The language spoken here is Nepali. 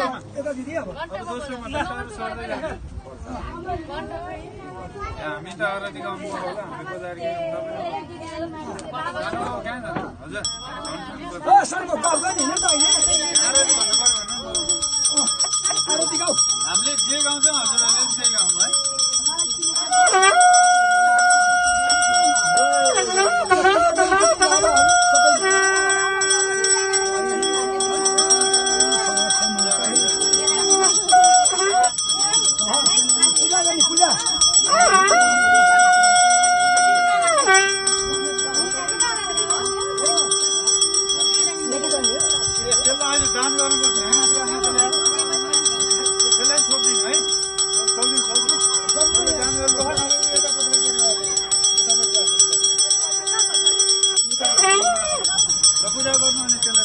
यता दिदी अब दोस्रोमा सर्दै जान्छ हामी त अरतिको अङ्क होला हामी बजार ओ सरको गफ गर्ने नि त अहिले आरती गाउँ हामीले जे गाउँछौँ हजुरहरूले त्यही गाउँ है दान गर्नुपर्छ त्यसलाई छोडिदिनु है दान गर्नुपर्छ पूजा गर्नु अनि त्यसलाई